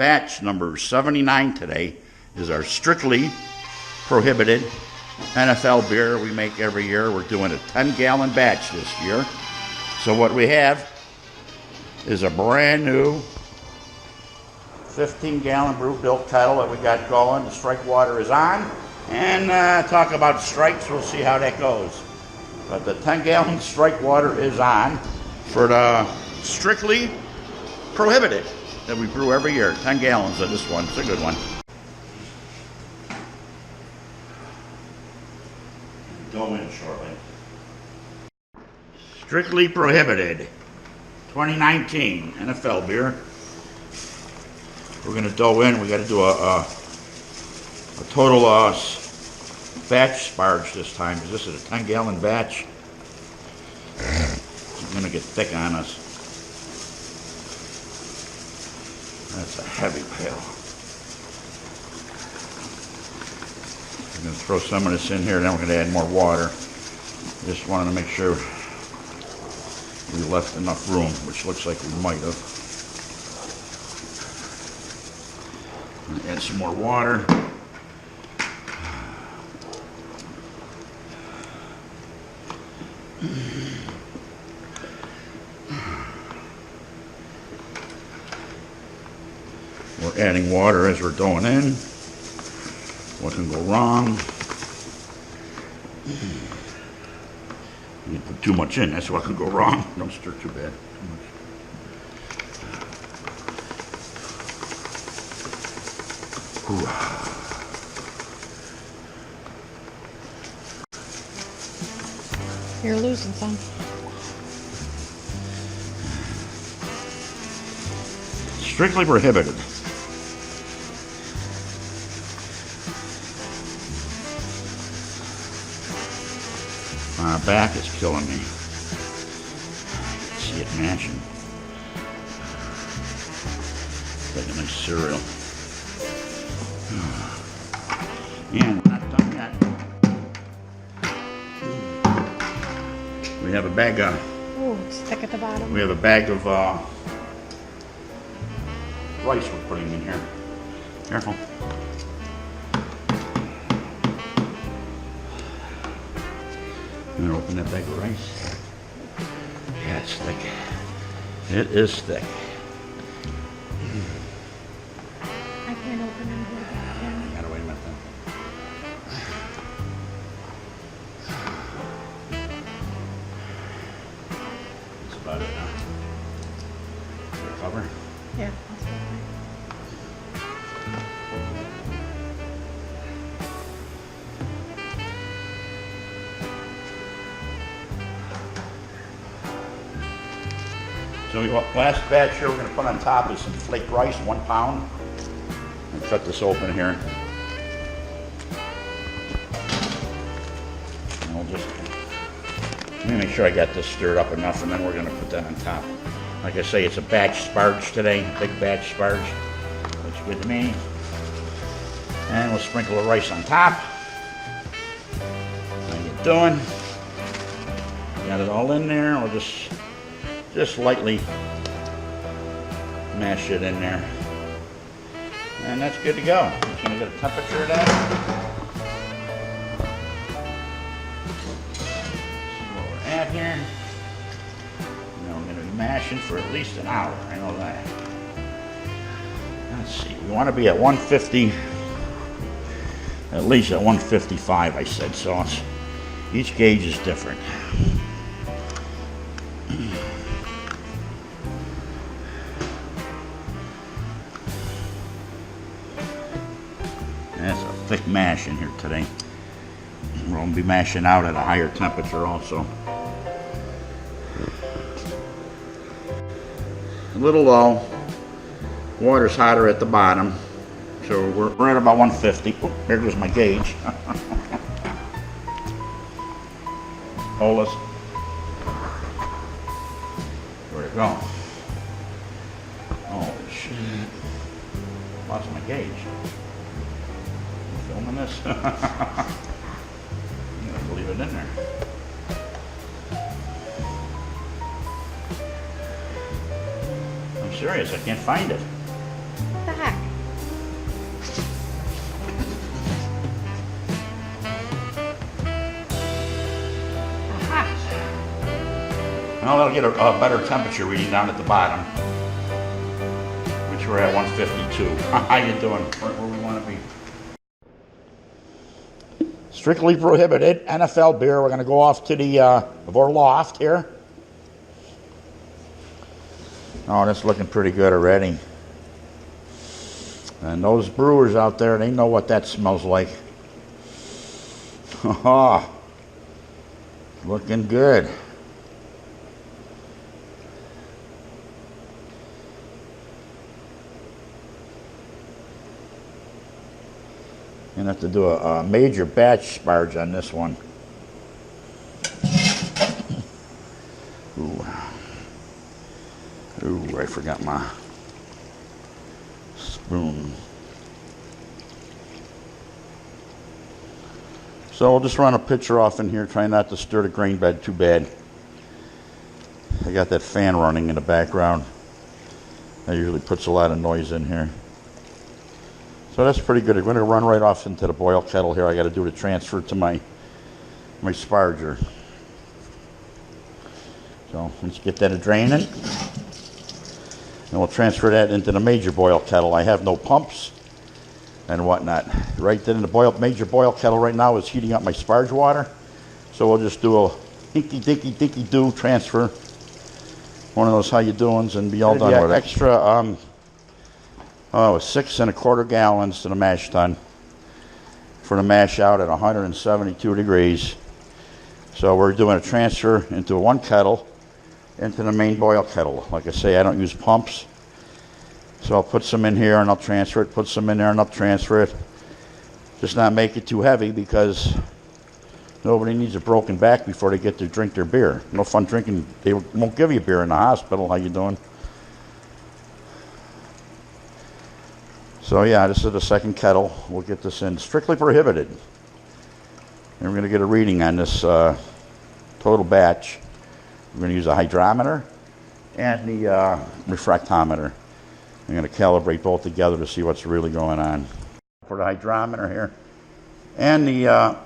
batch number 79 today is our strictly prohibited NFL beer we make every year. We're doing a 10-gallon batch this year. So what we have is a brand new 15-gallon brew built kettle that we got going. The strike water is on. And talk about strikes, we'll see how that goes. But the 10-gallon strike water is on for the strictly prohibited that we brew every year. 10 gallons of this one. It's a good one. Go in shortly. Strictly prohibited 2019 NFL beer. We're going to dough in. We got to do a total batch sparge this time, because this is a 10-gallon batch. It's going to get thick on us. That's a heavy pail. I'm going to throw some of this in here, then we're going to add more water. Just wanted to make sure we left enough room, which looks like we might have. Add some more water. We're adding water as we're going in. What can go wrong? You put too much in, that's what can go wrong. Don't stir too bad. Too much. Ooh. You're losing some. Strictly prohibited. My back is killing me. I can see it mashing. Like a nice cereal. And we're not done yet. We have a bag of... Ooh, it's thick at the bottom. We have a bag of rice we're putting in here. Careful. I'm gonna open that bag of rice. Yeah, it's thick. It is thick. I can't open it. I gotta wait a minute then. That's about it now. Is there a cover? Yeah, that's fine. So last batch here we're going to put on top is some flaked rice, 1 pound. And cut this open here. And we'll just, let me make sure I got this stirred up enough, and then we're going to put that on top. Like I say, it's a batch sparge today, big batch sparge. Looks good to me. And we'll sprinkle the rice on top. How you doing? Got it all in there. We'll just lightly mash it in there. And that's good to go. Just gonna get a temperature of that. See what we're at here. Now we're gonna be mashing for at least an hour. I know that. Let's see. We want to be at 150, at least at 155. I said so. Each gauge is different. That's a thick mash in here today. We're going to be mashing out at a higher temperature also. A little low. Water's hotter at the bottom. So we're at about 150. Oh, there goes my gauge. Hold us. Where'd it go? Oh, shit. Lost my gauge. Filming this? I'm gonna leave it in there. I'm serious, I can't find it. What the heck? Now that'll get a better temperature reading down at the bottom, which we're at 152. How you doing? Where we want to be. Strictly Prohibited NFL beer. We're going to go off to the of our loft here. Oh, that's looking pretty good already. And those brewers out there, they know what that smells like. Looking good. Gonna have to do a major batch sparge on this one. Ooh, I forgot my spoon. So I'll just run a pitcher off in here, try not to stir the grain bed too bad. I got that fan running in the background. That usually puts a lot of noise in here. So that's pretty good. I'm going to run right off into the boil kettle here. I got to do the transfer to my sparger. So let's get that a draining. And we'll transfer that into the major boil kettle. I have no pumps and whatnot. Right then in the major boil kettle right now is heating up my sparge water. So we'll just do a dinky-do transfer. One of those how you doings and be all done with it. Extra 6 1/4 gallons to the mash tun for the mash out at 172 degrees. So we're doing a transfer into one kettle into the main boil kettle. Like I say, I don't use pumps. So I'll put some in here and I'll transfer it, put some in there and I'll transfer it. Just not make it too heavy because nobody needs a broken back before they get to drink their beer. No fun drinking. They won't give you beer in the hospital. How you doing? So yeah, this is the second kettle. We'll get this in. Strictly Prohibited. And we're going to get a reading on this total batch. We're going to use a hydrometer and the refractometer. I'm going to calibrate both together to see what's really going on. For the hydrometer here and the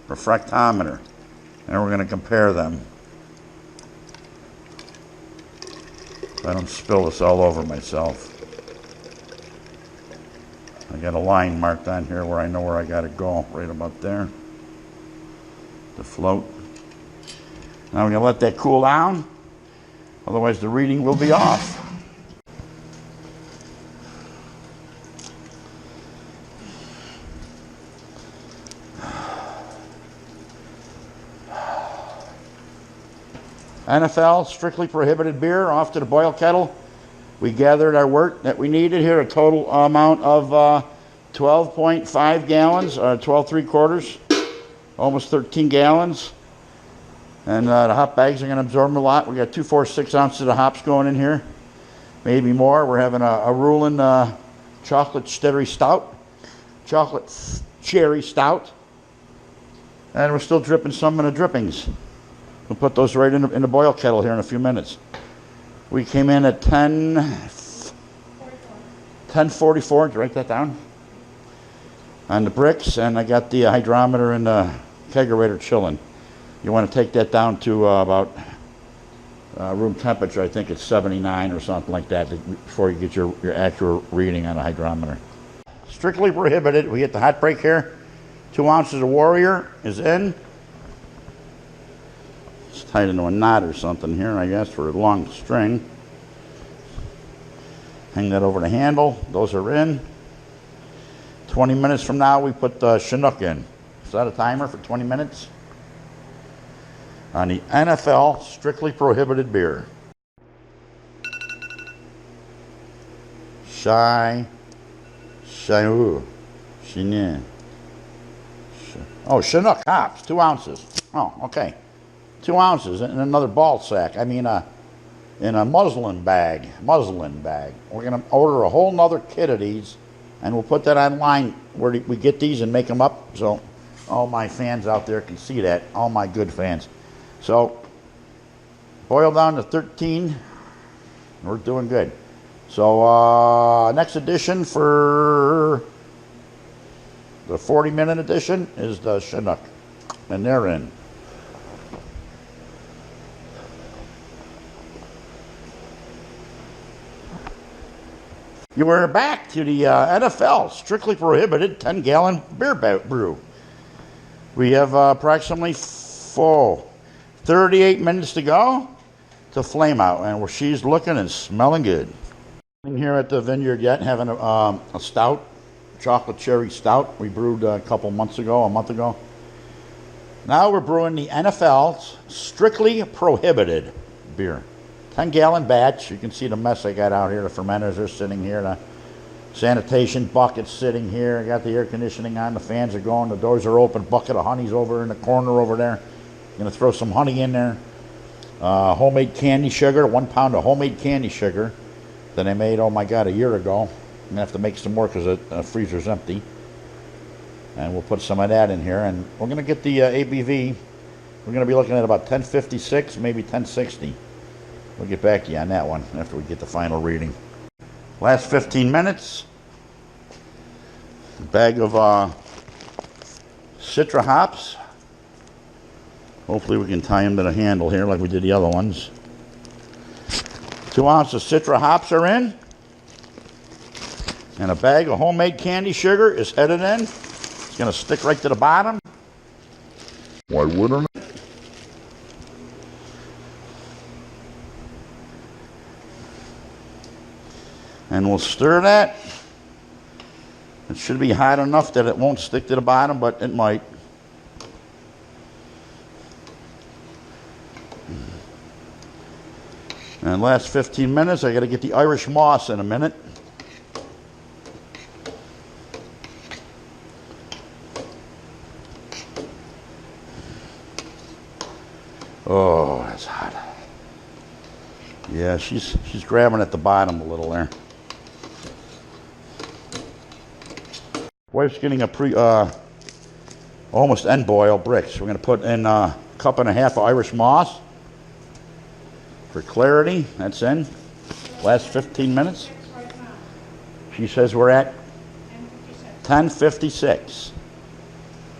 refractometer. And we're going to compare them. So I don't spill this all over myself. I got a line marked on here where I know where I got to go, right about there. The float. Now we're going to let that cool down, otherwise the reading will be off. NFL Strictly Prohibited beer off to the boil kettle. We gathered our wort that we needed here, a total amount of 12.5 gallons, 12 3/4, almost 13 gallons. And the hop bags are going to absorb a lot. We got 2 4 6 ounces of hops going in here, maybe more. We're having a Rulin chocolate cherry stout, and we're still dripping some in the drippings. We'll put those right in the boil kettle here in a few minutes. We came in at 10:44. Did you write that down? On the bricks, and I got the hydrometer and the kegerator chilling. You want to take that down to about room temperature. I think it's 79 or something like that before you get your accurate reading on the hydrometer. Strictly Prohibited. We get the hot break here. 2 ounces of Warrior is in. It's tied into a knot or something here, I guess, for a long string. Hang that over the handle. Those are in. 20 minutes from now, we put the Chinook in. Is that a timer for 20 minutes? On the NFL Strictly Prohibited beer. Chinook hops, 2 ounces. Oh, okay. 2 ounces in another ball sack. I mean, in a muslin bag. We're going to order a whole nother kit of these, and we'll put that online where we get these and make them up so all my fans out there can see that, all my good fans. So, boil down to 13. We're doing good. So, next edition for the 40-minute edition is the Chinook, and they're in. You were back to the NFL strictly prohibited 10-gallon beer brew. We have approximately 38 minutes to go to flame out, and she's looking and smelling good. In here at the vineyard yet, having a stout, chocolate cherry stout we brewed a month ago. Now we're brewing the NFL's strictly prohibited beer. 10-gallon batch. You can see the mess I got out here. The fermenters are sitting here. The sanitation bucket's sitting here. I got the air conditioning on. The fans are going. The doors are open. Bucket of honey's over in the corner over there. Going to throw some honey in there. Homemade candy sugar. 1 pound of homemade candy sugar that I made, oh my God, a year ago. I'm going to have to make some more because the freezer's empty. And we'll put some of that in here. And we're going to get the ABV. We're going to be looking at about 1056, maybe 1060. We'll get back to you on that one after we get the final reading. Last 15 minutes. A bag of Citra hops. Hopefully we can tie them to the handle here like we did the other ones. 2 ounces of Citra hops are in. And a bag of homemade candy sugar is headed in. It's going to stick right to the bottom. Why wouldn't it? And we'll stir that. It should be hot enough that it won't stick to the bottom, but it might. And last 15 minutes, I got to get the Irish moss in a minute. Oh, that's hot. Yeah, she's grabbing at the bottom a little there. Wife's getting a almost end boil bricks. We're going to put in a cup and a half of Irish moss for clarity. That's in. Last 15 minutes. She says we're at 1056.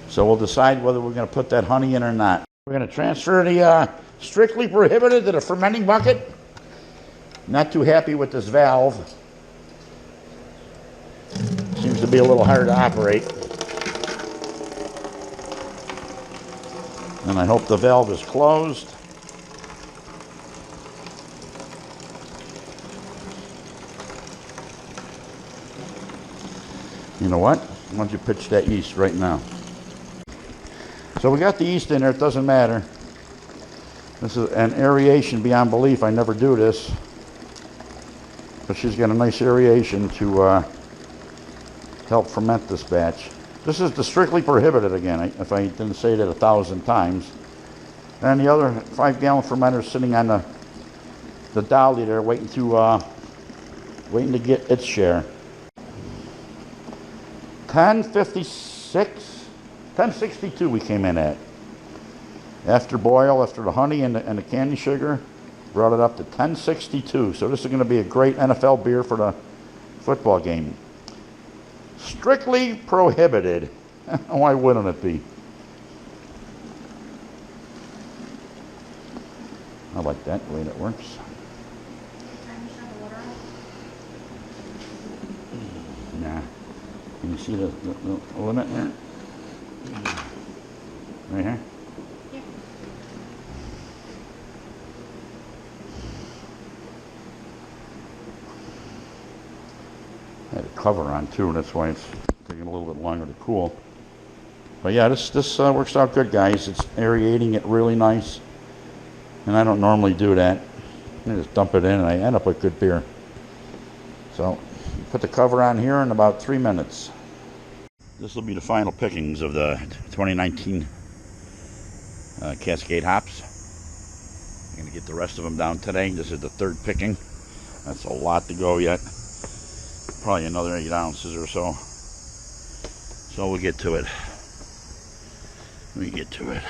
So we'll decide whether we're going to put that honey in or not. We're going to transfer the strictly prohibited to the fermenting bucket. Not too happy with this valve. Seems to be a little hard to operate. And I hope the valve is closed. You know what? Why don't you pitch that yeast right now? So we got the yeast in there. It doesn't matter. This is an aeration beyond belief. I never do this. But she's got a nice aeration to help ferment this batch. This is the strictly prohibited again, if I didn't say that 1,000 times. And the other 5-gallon fermenter is sitting on the dolly there, waiting to get its share. 1062 we came in at. After boil, after the honey and the candy sugar, brought it up to 1062. So this is going to be a great NFL beer for the football game. Strictly prohibited. Why wouldn't it be? I like that, the way that works. Yeah. Can you see the limit there? Right here? Yeah. I had a cover on too, and that's why it's taking a little bit longer to cool. But yeah, this works out good, guys. It's aerating it really nice. And I don't normally do that. I just dump it in and I end up with good beer. So, put the cover on here in about 3 minutes. This will be the final pickings of the 2019 Cascade hops. I'm going to get the rest of them down today. This is the 3rd picking. That's a lot to go yet. Probably another 8 ounces or so. So we'll get to it. We get to it.